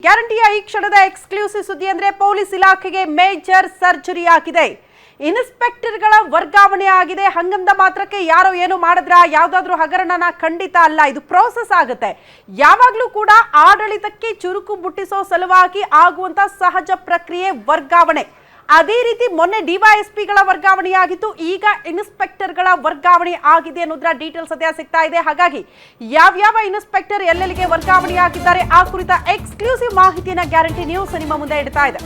ಗ್ಯಾರಂಟಿಯ ಈ ಕ್ಷಣದ ಎಕ್ಸ್ಕ್ಲೂಸಿವ್ ಸುದ್ದಿ ಅಂದ್ರೆ ಪೊಲೀಸ್ ಇಲಾಖೆಗೆ ಮೇಜರ್ ಸರ್ಜರಿ ಆಗಿದೆ. ಇನ್ಸ್ಪೆಕ್ಟರ್ಗಳ ವರ್ಗಾವಣೆ ಆಗಿದೆ. ಹಂಗಂದ ಮಾತ್ರಕ್ಕೆ ಯಾರೋ ಏನು ಮಾಡಿದ್ರ ಯಾವ್ದಾದ್ರು ಹಗರಣನ ಖಂಡಿತ ಅಲ್ಲ. ಇದು ಪ್ರೋಸೆಸ್ ಆಗುತ್ತೆ. ಯಾವಾಗ್ಲೂ ಕೂಡ ಆಡಳಿತಕ್ಕೆ ಚುರುಕು ಮುಟ್ಟಿಸೋ ಸಲುವಾಗಿ ಆಗುವಂತ ಸಹಜ ಪ್ರಕ್ರಿಯೆ ವರ್ಗಾವಣೆ. ಅದೇ ರೀತಿ ಮೊನ್ನೆ ಡಿವೈಎಸ್ಪಿಗಳ ವರ್ಗಾವಣೆಯಾಗಿತ್ತು. ಈಗ ಇನ್ಸ್ಪೆಕ್ಟರ್ಗಳ ವರ್ಗಾವಣೆ ಆಗಿದೆ ಅನ್ನೋದ್ರ ಡೀಟೇಲ್ಸ್ ಸದ್ಯ ಸಿಗ್ತಾ ಇದೆ. ಹಾಗಾಗಿ ಯಾವ್ಯಾವ ಇನ್ಸ್ಪೆಕ್ಟರ್ ಎಲ್ಲೆಲ್ಲಿಗೆ ವರ್ಗಾವಣೆಯಾಗಿದ್ದಾರೆ ಆ ಕುರಿತ ಎಕ್ಸ್ಕ್ಲೂಸಿವ್ ಮಾಹಿತಿಯನ್ನ ಗ್ಯಾರಂಟಿ ನ್ಯೂಸ್ ನಿಮ್ಮ ಮುಂದೆ ಇಡ್ತಾ ಇದೆ.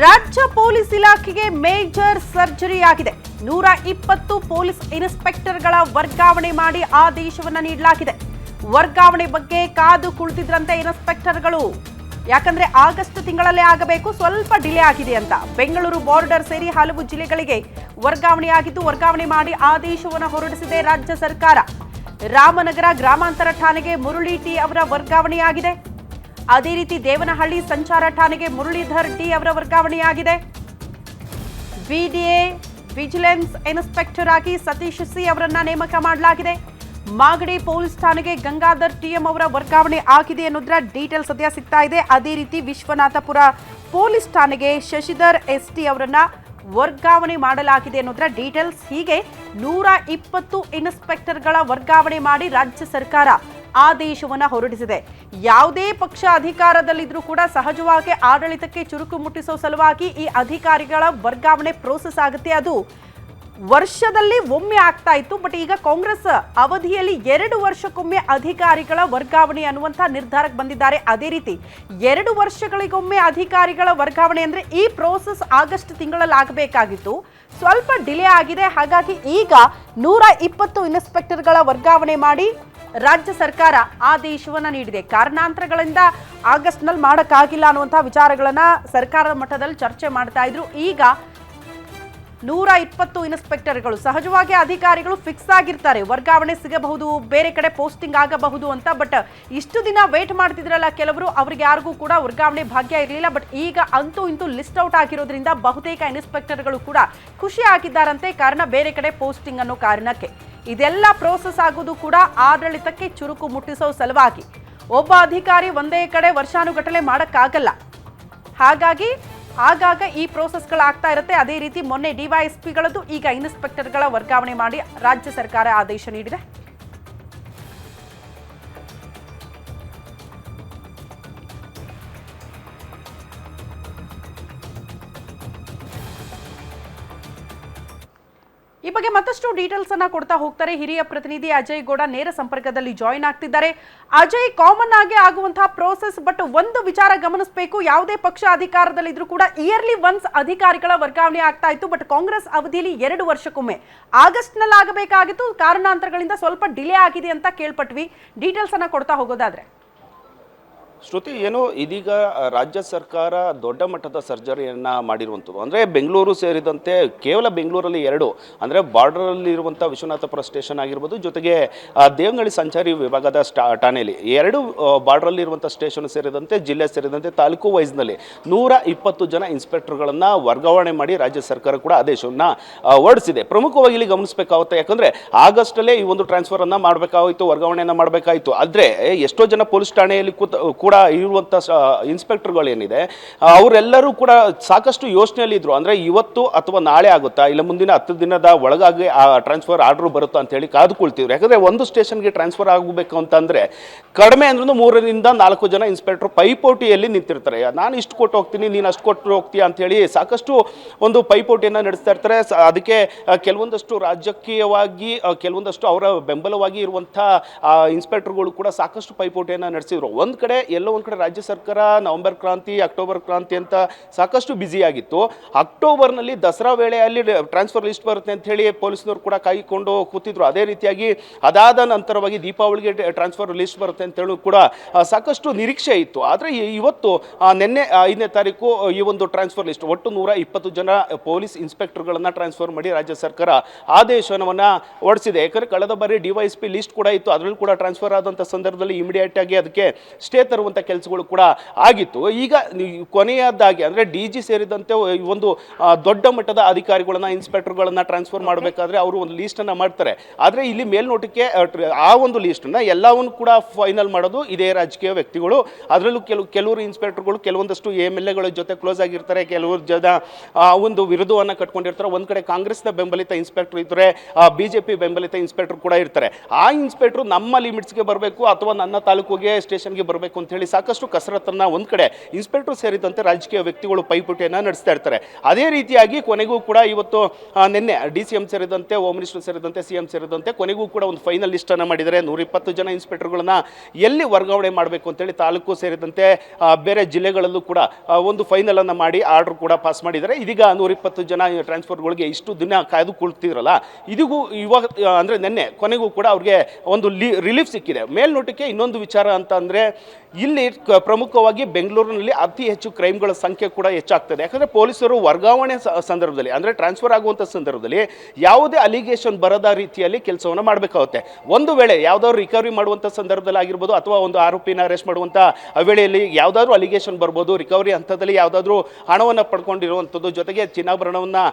ರಾಜ್ಯ ಪೊಲೀಸ್ ಇಲಾಖೆಗೆ ಮೇಜರ್ ಸರ್ಜರಿ ಆಗಿದೆ. 120 ಪೊಲೀಸ್ ಇನ್ಸ್ಪೆಕ್ಟರ್ಗಳ ವರ್ಗಾವಣೆ ಮಾಡಿ ಆದೇಶವನ್ನ ನೀಡಲಾಗಿದೆ. ವರ್ಗಾವಣೆ ಬಗ್ಗೆ ಕಾದು ಕುಳಿತಿದ್ರಂತೆ ಇನ್ಸ್ಪೆಕ್ಟರ್ಗಳು. ಯಾಕಂದ್ರೆ ಆಗಸ್ಟ್ ತಿಂಗಳಲ್ಲೇ ಆಗಬೇಕು, ಸ್ವಲ್ಪ ಡಿಲೇ ಆಗಿದೆ ಅಂತ. ಬೆಂಗಳೂರು ಬಾರ್ಡರ್ ಸೇರಿ ಹಲವು ಜಿಲ್ಲೆಗಳಿಗೆ ವರ್ಗಾವಣೆಯಾಗಿದ್ದು, ವರ್ಗಾವಣೆ ಮಾಡಿ ಆದೇಶವನ್ನು ಹೊರಡಿಸಿದೆ ರಾಜ್ಯ ಸರ್ಕಾರ. ರಾಮನಗರ ಗ್ರಾಮಾಂತರ ಠಾಣೆಗೆ ಮುರಳಿ ಟಿ ಅವರ ವರ್ಗಾವಣೆಯಾಗಿದೆ. ಅದೇ ರೀತಿ ದೇವನಹಳ್ಳಿ ಸಂಚಾರ ಠಾಣೆಗೆ ಮುರಳೀಧರ್ ಡಿ ಅವರ ವರ್ಗಾವಣೆಯಾಗಿದೆ. ಬಿಡಿಎ ವಿಜಿಲೆನ್ಸ್ ಇನ್ಸ್ಪೆಕ್ಟರ್ ಆಗಿ ಸತೀಶ್ ಸಿ ಅವರನ್ನ ನೇಮಕ ಮಾಡಲಾಗಿದೆ. ಮಾಗಡಿ ಪೊಲೀಸ್ ಠಾಣೆಗೆ ಗಂಗಾಧರ್ ಟಿಎಂ ಅವರ ವರ್ಗಾವಣೆ ಆಗಿದೆ ಅನ್ನೋದ್ರ ಡೀಟೇಲ್ಸ್ ಸದ್ಯ ಸಿಗ್ತಾ ಇದೆ. ಅದೇ ರೀತಿ ವಿಶ್ವನಾಥಪುರ ಪೊಲೀಸ್ ಠಾಣೆಗೆ ಶಶಿಧರ್ ಎಸ್ಟಿ ಅವರನ್ನ ವರ್ಗಾವಣೆ ಮಾಡಲಾಗಿದೆ ಅನ್ನೋದ್ರ ಡೀಟೇಲ್ಸ್. ಹೀಗೆ 120 ಇನ್ಸ್ಪೆಕ್ಟರ್ಗಳ ವರ್ಗಾವಣೆ ಮಾಡಿ ರಾಜ್ಯ ಸರ್ಕಾರ ಆದೇಶವನ್ನ ಹೊರಡಿಸಿದೆ. ಯಾವುದೇ ಪಕ್ಷ ಅಧಿಕಾರದಲ್ಲಿದ್ರೂ ಕೂಡ ಸಹಜವಾಗಿ ಆಡಳಿತಕ್ಕೆ ಚುರುಕು ಮುಟ್ಟಿಸೋ ಸಲುವಾಗಿ ಈ ಅಧಿಕಾರಿಗಳ ವರ್ಗಾವಣೆ ಪ್ರೋಸೆಸ್ ಆಗುತ್ತೆ. ಅದು ವರ್ಷದಲ್ಲಿ ಒಮ್ಮೆ ಆಗ್ತಾ ಇತ್ತು. ಬಟ್ ಈಗ ಕಾಂಗ್ರೆಸ್ ಅವಧಿಯಲ್ಲಿ 2 ವರ್ಷಕ್ಕೊಮ್ಮೆ ಅಧಿಕಾರಿಗಳ ವರ್ಗಾವಣೆ ಅನ್ನುವಂಥ ನಿರ್ಧಾರಕ್ಕೆ ಬಂದಿದ್ದಾರೆ. ಅದೇ ರೀತಿ 2 ವರ್ಷಗಳಿಗೊಮ್ಮೆ ಅಧಿಕಾರಿಗಳ ವರ್ಗಾವಣೆ ಅಂದ್ರೆ ಈ ಪ್ರೋಸೆಸ್ ಆಗಸ್ಟ್ ತಿಂಗಳಲ್ಲಿ ಆಗಬೇಕಾಗಿತ್ತು, ಸ್ವಲ್ಪ ಡಿಲೇ ಆಗಿದೆ. ಹಾಗಾಗಿ ಈಗ 120 ಇನ್ಸ್ಪೆಕ್ಟರ್ಗಳ ವರ್ಗಾವಣೆ ಮಾಡಿ ರಾಜ್ಯ ಸರ್ಕಾರ ಆದೇಶವನ್ನ ನೀಡಿದೆ. ಕಾರಣಾಂತರಗಳಿಂದ ಆಗಸ್ಟ್ ನಲ್ಲಿ ಮಾಡಕ್ಕಾಗಿಲ್ಲ ಅನ್ನುವಂತಹ ವಿಚಾರಗಳನ್ನ ಸರ್ಕಾರದ ಮಟ್ಟದಲ್ಲಿ ಚರ್ಚೆ ಮಾಡ್ತಾ ಇದ್ರು. ಈಗ 120 ಇನ್ಸ್ಪೆಕ್ಟರ್ಗಳು, ಸಹಜವಾಗಿ ಅಧಿಕಾರಿಗಳು ಫಿಕ್ಸ್ ಆಗಿರ್ತಾರೆ, ವರ್ಗಾವಣೆ ಸಿಗಬಹುದು, ಬೇರೆ ಕಡೆ ಪೋಸ್ಟಿಂಗ್ ಆಗಬಹುದು ಅಂತ. ಬಟ್ ಇಷ್ಟು ದಿನ ವೇಟ್ ಮಾಡ್ತಿದ್ರಲ್ಲ ಕೆಲವರು, ಅವ್ರಿಗೆ ಯಾರಿಗೂ ಕೂಡ ವರ್ಗಾವಣೆ ಭಾಗ್ಯ ಇರಲಿಲ್ಲ. ಬಟ್ ಈಗ ಅಂತೂ ಇಂತೂ ಲಿಸ್ಟ್ ಔಟ್ ಆಗಿರೋದ್ರಿಂದ ಬಹುತೇಕ ಇನ್ಸ್ಪೆಕ್ಟರ್ಗಳು ಕೂಡ ಖುಷಿ ಆಗಿದ್ದಾರಂತೆ. ಕಾರಣ ಬೇರೆ ಕಡೆ ಪೋಸ್ಟಿಂಗ್ ಅನ್ನೋ ಕಾರಣಕ್ಕೆ. ಇದೆಲ್ಲ ಪ್ರೋಸೆಸ್ ಆಗೋದು ಕೂಡ ಆಡಳಿತಕ್ಕೆ ಚುರುಕು ಮುಟ್ಟಿಸೋ ಸಲುವಾಗಿ. ಒಬ್ಬ ಅಧಿಕಾರಿ ಒಂದೇ ಕಡೆ ವರ್ಷಾನುಗಟ್ಟಲೆ ಮಾಡಕ್ಕಾಗಲ್ಲ. ಹಾಗಾಗಿ ಆಗಾಗ ಈ ಪ್ರೋಸೆಸ್ಗಳಾಗ್ತಾ ಇರುತ್ತೆ. ಅದೇ ರೀತಿ ಮೊನ್ನೆ ಡಿವೈಎಸ್ಪಿಗಳದ್ದು, ಈಗ ಇನ್ಸ್ಪೆಕ್ಟರ್ಗಳ ವರ್ಗಾವಣೆ ಮಾಡಿ ರಾಜ್ಯ ಸರ್ಕಾರ ಆದೇಶ ನೀಡಿದೆ. ಈ ಬಗ್ಗೆ ಮತ್ತಷ್ಟು ಡೀಟೇಲ್ಸ್ ಅನ್ನ ಕೊಡ್ತಾ ಹೋಗ್ತಾರೆ ಹಿರಿಯ ಪ್ರತಿನಿಧಿ ಅಜಯ್ ಗೌಡ ನೇರ ಸಂಪರ್ಕದಲ್ಲಿ ಜಾಯಿನ್ ಆಗ್ತಿದ್ದಾರೆ. ಅಜಯ್, ಕಾಮನ್ ಆಗಿ ಆಗುವಂತಹ ಪ್ರೋಸೆಸ್, ಬಟ್ ಒಂದು ವಿಚಾರ ಗಮನಿಸಬೇಕು, ಯಾವುದೇ ಪಕ್ಷ ಅಧಿಕಾರದಲ್ಲಿದ್ರೂ ಕೂಡ ಇಯರ್ಲಿ ಒನ್ಸ್ ಅಧಿಕಾರಿಗಳ ವರ್ಗಾವಣೆ ಆಗ್ತಾ ಇತ್ತು. ಬಟ್ ಕಾಂಗ್ರೆಸ್ ಅವಧಿಯಲ್ಲಿ 2 ವರ್ಷಕ್ಕೊಮ್ಮೆ ಆಗಸ್ಟ್ ನಲ್ಲಿ ಆಗಬೇಕಾಗಿತ್ತು. ಕಾರಣಾಂತರಗಳಿಂದ ಸ್ವಲ್ಪ ಡಿಲೇ ಆಗಿದೆ ಅಂತ ಕೇಳ್ಪಟ್ವಿ. ಡೀಟೇಲ್ಸ್ ಅನ್ನ ಕೊಡ್ತಾ ಹೋಗೋದಾದ್ರೆ ಶ್ರುತಿ, ಏನು ಇದೀಗ ರಾಜ್ಯ ಸರ್ಕಾರ ದೊಡ್ಡ ಮಟ್ಟದ ಸರ್ಜರಿಯನ್ನು ಮಾಡಿರುವಂಥದ್ದು. ಅಂದರೆ ಬೆಂಗಳೂರು ಸೇರಿದಂತೆ ಕೇವಲ ಬೆಂಗಳೂರಲ್ಲಿ 2 ಅಂದರೆ ಬಾರ್ಡರಲ್ಲಿ ಇರುವಂಥ ವಿಶ್ವನಾಥಪುರ ಸ್ಟೇಷನ್ ಆಗಿರ್ಬೋದು, ಜೊತೆಗೆ ದೇವನಹಳ್ಳಿ ಸಂಚಾರಿ ವಿಭಾಗದ ಠಾಣೆಯಲ್ಲಿ 2 ಬಾರ್ಡ್ರಲ್ಲಿ ಇರುವಂಥ ಸ್ಟೇಷನ್ ಸೇರಿದಂತೆ ಜಿಲ್ಲೆ ಸೇರಿದಂತೆ ತಾಲೂಕು ವೈಸ್ನಲ್ಲಿ 120 ಜನ ಇನ್ಸ್ಪೆಕ್ಟರ್ಗಳನ್ನು ವರ್ಗಾವಣೆ ಮಾಡಿ ರಾಜ್ಯ ಸರ್ಕಾರ ಕೂಡ ಆದೇಶವನ್ನು ಹೊರಡಿಸಿದೆ. ಪ್ರಮುಖವಾಗಿ ಇಲ್ಲಿ ಗಮನಿಸಬೇಕಾಗುತ್ತೆ, ಯಾಕಂದರೆ ಆಗಸ್ಟಲ್ಲೇ ಈ ಒಂದು ಟ್ರಾನ್ಸ್ಫರನ್ನು ಮಾಡಬೇಕಾಯಿತು, ವರ್ಗಾವಣೆಯನ್ನು ಮಾಡಬೇಕಾಯಿತು. ಆದರೆ ಎಷ್ಟೋ ಜನ ಪೊಲೀಸ್ ಠಾಣೆಯಲ್ಲಿ ಕೂಡ ಇರುವಂಥ ಇನ್ಸ್ಪೆಕ್ಟರ್ಗಳೇನಿದೆ ಅವರೆಲ್ಲರೂ ಕೂಡ ಸಾಕಷ್ಟು ಯೋಚನೆಯಲ್ಲಿ ಇದ್ರು. ಅಂದರೆ ಇವತ್ತು ಅಥವಾ ನಾಳೆ ಆಗುತ್ತಾ, ಇಲ್ಲ ಮುಂದಿನ 10 ದಿನದ ಒಳಗಾಗಿ ಆ ಟ್ರಾನ್ಸ್ಫರ್ ಆರ್ಡರ್ ಬರುತ್ತಾ ಅಂತ ಹೇಳಿ ಕಾದುಕೊಳ್ತಿದ್ರು. ಯಾಕಂದರೆ ಒಂದು ಸ್ಟೇಷನ್ಗೆ ಟ್ರಾನ್ಸ್ಫರ್ ಆಗಬೇಕು ಅಂತಂದರೆ ಕಡಿಮೆ ಅಂದ್ರೂ 3 ರಿಂದ 4 ಜನ ಇನ್ಸ್ಪೆಕ್ಟರ್ ಪೈಪೋಟಿಯಲ್ಲಿ ನಿಂತಿರ್ತಾರೆ. ನಾನು ಇಷ್ಟು ಕೊಟ್ಟು ಹೋಗ್ತೀನಿ, ನೀನು ಅಷ್ಟು ಕೊಟ್ಟು ಹೋಗ್ತೀಯ ಅಂತೇಳಿ ಸಾಕಷ್ಟು ಒಂದು ಪೈಪೋಟಿಯನ್ನು ನಡೆಸ್ತಾ ಇರ್ತಾರೆ. ಅದಕ್ಕೆ ಕೆಲವೊಂದಷ್ಟು ರಾಜಕೀಯವಾಗಿ ಕೆಲವೊಂದಷ್ಟು ಅವರ ಬೆಂಬಲವಾಗಿ ಇರುವಂಥ ಇನ್ಸ್ಪೆಕ್ಟರ್ಗಳು ಕೂಡ ಸಾಕಷ್ಟು ಪೈಪೋಟಿಯನ್ನು ನಡೆಸಿದ್ರು. ಒಂದು ಕಡೆ ಎಲ್ಲೋ ಒಂದು ಕಡೆ ರಾಜ್ಯ ಸರ್ಕಾರ ನವೆಂಬರ್ ಕ್ರಾಂತಿ ಅಕ್ಟೋಬರ್ ಕ್ರಾಂತಿ ಅಂತ ಸಾಕಷ್ಟು ಬ್ಯುಸಿಯಾಗಿತ್ತು. ಅಕ್ಟೋಬರ್ನಲ್ಲಿ ದಸರಾ ವೇಳೆಯಲ್ಲಿ ಟ್ರಾನ್ಸ್ಫರ್ ಲಿಸ್ಟ್ ಬರುತ್ತೆ ಅಂತ ಹೇಳಿ ಪೊಲೀಸ್ನವರು ಕೂಡ ಕಾಯ್ಕೊಂಡು ಕೂತಿದ್ರು. ಅದೇ ರೀತಿಯಾಗಿ ಅದಾದ ನಂತರವಾಗಿ ದೀಪಾವಳಿಗೆ ಟ್ರಾನ್ಸ್ಫರ್ ಲಿಸ್ಟ್ ಬರುತ್ತೆ ಅಂತ ಹೇಳಿ ಕೂಡ ಸಾಕಷ್ಟು ನಿರೀಕ್ಷೆ ಇತ್ತು. ಆದರೆ ಇವತ್ತು ನಿನ್ನೆ 5ನೇ ತಾರೀಕು ಈ ಒಂದು ಟ್ರಾನ್ಸ್ಫರ್ ಲಿಸ್ಟ್ ಒಟ್ಟು 120 ಜನ ಪೊಲೀಸ್ ಇನ್ಸ್ಪೆಕ್ಟರ್ಗಳನ್ನು ಟ್ರಾನ್ಸ್ಫರ್ ಮಾಡಿ ರಾಜ್ಯ ಸರ್ಕಾರ ಆದೇಶವನ್ನು ಹೊರಡಿಸಿದೆ. ಯಾಕಂದರೆ ಕಳೆದ ಬಾರಿ DYSP ಲಿಸ್ಟ್ ಕೂಡ ಇತ್ತು, ಅದರಲ್ಲೂ ಕೂಡ ಟ್ರಾನ್ಸ್ಫರ್ ಆದಂಥ ಸಂದರ್ಭದಲ್ಲಿ ಇಮಿಡಿಯೇಟ್ ಆಗಿ ಅದಕ್ಕೆ ಸ್ಟೇ ತರುವಂಥ ಕೆಲಸಗಳು ಕೂಡ ಆಗಿತ್ತು. ಈಗ ಕೊನೆಯದಾಗಿ ಅಂದರೆ DG ಸೇರಿದಂತೆ ಒಂದು ದೊಡ್ಡ ಮಟ್ಟದ ಅಧಿಕಾರಿಗಳನ್ನ ಇನ್ಸ್ಪೆಕ್ಟರ್ಗಳನ್ನ ಟ್ರಾನ್ಸ್ಫರ್ ಮಾಡಬೇಕಾದ್ರೆ ಅವರು ಒಂದು ಲೀಸ್ಟನ್ನು ಮಾಡ್ತಾರೆ. ಆದರೆ ಇಲ್ಲಿ ಮೇಲ್ನೋಟಕ್ಕೆ ಆ ಒಂದು ಲೀಸ್ಟನ್ನು ಎಲ್ಲವನ್ನು ಕೂಡ ಫೈನಲ್ ಮಾಡೋದು ಇದೇ ರಾಜಕೀಯ ವ್ಯಕ್ತಿಗಳು. ಅದರಲ್ಲೂ ಕೆಲವರು ಇನ್ಸ್ಪೆಕ್ಟರ್ಗಳು ಕೆಲವೊಂದಷ್ಟು MLAಗಳ ಜೊತೆ ಕ್ಲೋಸ್ ಆಗಿರ್ತಾರೆ, ಕೆಲವರು ಜನ ಒಂದು ವಿರೋಧವನ್ನು ಕಟ್ಕೊಂಡಿರ್ತಾರೆ. ಒಂದು ಕಡೆ ಕಾಂಗ್ರೆಸ್ನ ಬೆಂಬಲಿತ ಇನ್ಸ್ಪೆಕ್ಟರ್ ಇದ್ದರೆ BJP ಬೆಂಬಲಿತ ಇನ್ಸ್ಪೆಕ್ಟರ್ ಕೂಡ ಇರ್ತಾರೆ. ಆ ಇನ್ಸ್ಪೆಕ್ಟರ್ ನಮ್ಮ ಲಿಮಿಟ್ಸ್ಗೆ ಬರಬೇಕು ಅಥವಾ ನನ್ನ ತಾಲೂಕಿಗೆ ಸ್ಟೇಷನ್ಗೆ ಬರಬೇಕು ಅಂತ ಹೇಳಿ ಸಾಕಷ್ಟು ಕಸರತ್ತನ್ನು ಒಂದು ಕಡೆ ಇನ್ಸ್ಪೆಕ್ಟರ್ ಸೇರಿದಂತೆ ರಾಜಕೀಯ ವ್ಯಕ್ತಿಗಳು ಪೈಪೋಟಿಯನ್ನು ನಡೆಸ್ತಾ ಇರ್ತಾರೆ. ಅದೇ ರೀತಿಯಾಗಿ ಕೊನೆಗೂ ಕೂಡ ಇವತ್ತು ನಿನ್ನೆ DCM ಸೇರಿದಂತೆ ಹೋಮ್ ಮಿನಿಸ್ಟರ್ ಸೇರಿದಂತೆ CM ಸೇರಿದಂತೆ ಕೊನೆಗೂ ಕೂಡ ಒಂದು ಫೈನಲ್ ಲಿಸ್ಟನ್ನು ಮಾಡಿದ್ದಾರೆ. 120 ಜನ ಇನ್ಸ್ಪೆಕ್ಟರ್ಗಳನ್ನ ಎಲ್ಲಿ ವರ್ಗಾವಣೆ ಮಾಡಬೇಕು ಅಂತೇಳಿ ತಾಲೂಕು ಸೇರಿದಂತೆ ಬೇರೆ ಜಿಲ್ಲೆಗಳಲ್ಲೂ ಕೂಡ ಒಂದು ಫೈನಲ್ ಅನ್ನು ಮಾಡಿ ಆರ್ಡರ್ ಕೂಡ ಪಾಸ್ ಮಾಡಿದ್ದಾರೆ. ಇದೀಗ 120 ಜನ ಟ್ರಾನ್ಸ್ಫರ್ಗಳಿಗೆ ಇಷ್ಟು ದಿನ ಕಾಯ್ದು ಕುಳಿತಿದ್ರಲ್ಲ, ಇದೀಗೂ ಇವಾಗ ಅಂದರೆ ನಿನ್ನೆ ಕೊನೆಗೂ ಕೂಡ ಅವ್ರಿಗೆ ಒಂದು ರಿಲೀಫ್ ಸಿಕ್ಕಿದೆ. ಮೇಲ್ನೋಟಕ್ಕೆ ಇನ್ನೊಂದು ವಿಚಾರ ಅಂತ ಅಂದರೆ ಇಲ್ಲಿ ಪ್ರಮುಖವಾಗಿ ಬೆಂಗಳೂರಿನಲ್ಲಿ ಅತಿ ಹೆಚ್ಚು ಕ್ರೈಮ್ಗಳ ಸಂಖ್ಯೆ ಕೂಡ ಹೆಚ್ಚಾಗ್ತದೆ. ಯಾಕಂದರೆ ಪೊಲೀಸರು ವರ್ಗಾವಣೆ ಸಂದರ್ಭದಲ್ಲಿ ಅಂದರೆ ಟ್ರಾನ್ಸ್ಫರ್ ಆಗುವಂಥ ಸಂದರ್ಭದಲ್ಲಿ ಯಾವುದೇ ಅಲಿಗೇಷನ್ ಬರದ ರೀತಿಯಲ್ಲಿ ಕೆಲಸವನ್ನು ಮಾಡಬೇಕಾಗುತ್ತೆ. ಒಂದು ವೇಳೆ ಯಾವುದಾದ್ರು ರಿಕವರಿ ಮಾಡುವಂಥ ಸಂದರ್ಭದಲ್ಲಿ ಆಗಿರ್ಬೋದು ಅಥವಾ ಒಂದು ಆರೋಪಿನ ಅರೆಸ್ಟ್ ಮಾಡುವಂಥ ವೇಳೆಯಲ್ಲಿ ಯಾವುದಾದ್ರೂ ಅಲಿಗೇಷನ್ ಬರ್ಬೋದು, ರಿಕವರಿ ಹಂತದಲ್ಲಿ ಯಾವುದಾದ್ರೂ ಹಣವನ್ನು ಪಡ್ಕೊಂಡಿರುವಂಥದ್ದು, ಜೊತೆಗೆ ಚಿನ್ನಾಭರಣವನ್ನು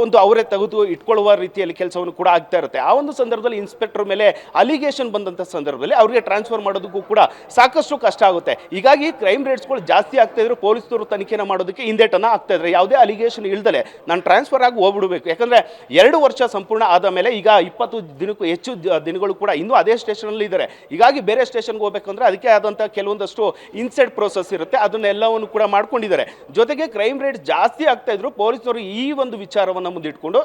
ಒಂದು ಅವರೇ ತೆಗೆದು ಇಟ್ಕೊಳ್ಳುವ ರೀತಿಯಲ್ಲಿ ಕೆಲಸವನ್ನು ಕೂಡ ಆಗ್ತಾ ಇರುತ್ತೆ. ಆ ಒಂದು ಸಂದರ್ಭದಲ್ಲಿ ಇನ್ಸ್ಪೆಕ್ಟರ್ ಮೇಲೆ ಅಲಿಗೇಷನ್ ಬಂದಂಥ ಸಂದರ್ಭದಲ್ಲಿ ಅವರಿಗೆ ಟ್ರಾನ್ಸ್ಫರ್ ಮಾಡೋದಕ್ಕೂ ಕೂಡ ಸಾಕಷ್ಟು ಕಷ್ಟ ಆಗುತ್ತೆ. ಹೀಗಾಗಿ ಕ್ರೈಮ್ ರೇಟ್ಸ್ಗಳು ಜಾಸ್ತಿ ಆಗ್ತಾ ಇದ್ರು, ಪೊಲೀಸರು ತನಿಖೆನ ಮಾಡೋದಕ್ಕೆ ಹಿಂದೇಟನ್ನು ಆಗ್ತಾ ಇದ್ದಾರೆ. ಯಾವುದೇ ಅಲಿಗೇಷನ್ ಇಲ್ದಲೆ ನಾನು ಟ್ರಾನ್ಸ್ಫರ್ ಆಗಿ ಹೋಗ್ಬಿಡಬೇಕು. ಯಾಕಂದರೆ 2 ವರ್ಷ ಸಂಪೂರ್ಣ ಆದ ಮೇಲೆ ಈಗ 20 ದಿನಕ್ಕೂ ಹೆಚ್ಚು ದಿನಗಳು ಕೂಡ ಇನ್ನೂ ಅದೇ ಸ್ಟೇಷನಲ್ಲಿ ಇದ್ದಾರೆ. ಹೀಗಾಗಿ ಬೇರೆ ಸ್ಟೇಷನ್ಗೆ ಹೋಗ್ಬೇಕಂದ್ರೆ ಅದಕ್ಕೆ ಆದಂಥ ಕೆಲವೊಂದಷ್ಟು ಇನ್ಸೆಟ್ ಪ್ರೋಸೆಸ್ ಇರುತ್ತೆ, ಅದನ್ನೆಲ್ಲವನ್ನು ಕೂಡ ಮಾಡ್ಕೊಂಡಿದ್ದಾರೆ. ಜೊತೆಗೆ ಕ್ರೈಮ್ ರೇಟ್ ಜಾಸ್ತಿ ಆಗ್ತಾ ಇದ್ರು, ಪೊಲೀಸರು ಈ ಒಂದು ವಿಚಾರವನ್ನು ಮುಂದಿಟ್ಕೊಂಡು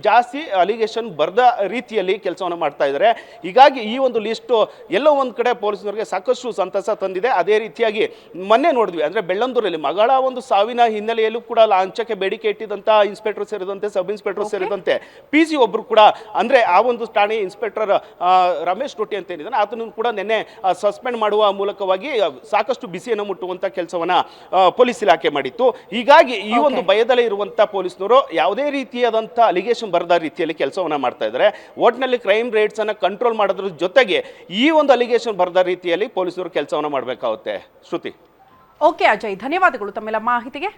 ಜಾಸ್ತಿ ಅಲಿಗೇಷನ್ ಬರದ ರೀತಿಯಲ್ಲಿ ಕೆಲಸವನ್ನು ಮಾಡ್ತಾ ಇದ್ದಾರೆ. ಹೀಗಾಗಿ ಈ ಒಂದು ಲಿಸ್ಟು ಎಲ್ಲೋ ಒಂದು ಕಡೆ ಪೊಲೀಸರಿಗೆ ಸಾಕಷ್ಟು ಸಂತಸ ತಂದಿದೆ. ಅದೇ ರೀತಿಯಾಗಿ ಮೊನ್ನೆ ನೋಡಿದ್ವಿ ಅಂದರೆ ಬೆಳ್ಳಂದೂರಲ್ಲಿ ಮಗಳ ಒಂದು ಸಾವಿನ ಹಿನ್ನೆಲೆಯಲ್ಲೂ ಕೂಡ ಲಾಂಛಕ್ಕೆ ಬೇಡಿಕೆ ಇಟ್ಟಿದ್ದಂಥ ಇನ್ಸ್ಪೆಕ್ಟರ್ ಸೇರಿದಂತೆ ಸಬ್ ಇನ್ಸ್ಪೆಕ್ಟರ್ ಸೇರಿದಂತೆ PC ಒಬ್ಬರು ಕೂಡ ಅಂದರೆ ಆ ಒಂದು ಠಾಣೆ ಇನ್ಸ್ಪೆಕ್ಟರ್ ರಮೇಶ್ ಟೊಟ್ಟಿ ಅಂತ ಏನಿದ್ದಾನೆ ಆತನನ್ನು ಕೂಡ ನಿನ್ನೆ ಸಸ್ಪೆಂಡ್ ಮಾಡುವ ಮೂಲಕವಾಗಿ ಸಾಕಷ್ಟು ಬಿಸಿಯನ್ನು ಮುಟ್ಟುವಂಥ ಕೆಲಸವನ್ನು ಪೊಲೀಸ್ ಇಲಾಖೆ ಮಾಡಿತ್ತು. ಹೀಗಾಗಿ ಈ ಒಂದು ಭಯದಲ್ಲೇ ಇರುವಂಥ ಪೊಲೀಸ್ನವರು ಯಾವುದೇ ರೀತಿಯಾದಂಥ ಅಲಿಗೇಷನ್ ಬರದ ರೀತಿಯಲ್ಲಿ ಕೆಲಸವನ್ನು ಮಾಡ್ತಾ ಇದ್ದಾರೆ. ಒಟ್ಟಿನಲ್ಲಿ ಕ್ರೈಮ್ ರೇಟ್ಸನ್ನು ಕಂಟ್ರೋಲ್ ಮಾಡೋದ್ರ ಜೊತೆಗೆ ಈ ಒಂದು ಅಲಿಗೇಷನ್ ಬರದ ರೀತಿಯಲ್ಲಿ ಪೊಲೀಸರು ಕೆಲಸವನ್ನು ಮಾಡಬೇಕಾಗುತ್ತೆ. ಶ್ರುತಿ. ಓಕೆ ಅಜಯ್, ಧನ್ಯವಾದಗಳು ತಮ್ಮೆಲ್ಲ ಮಾಹಿತಿಗೆ.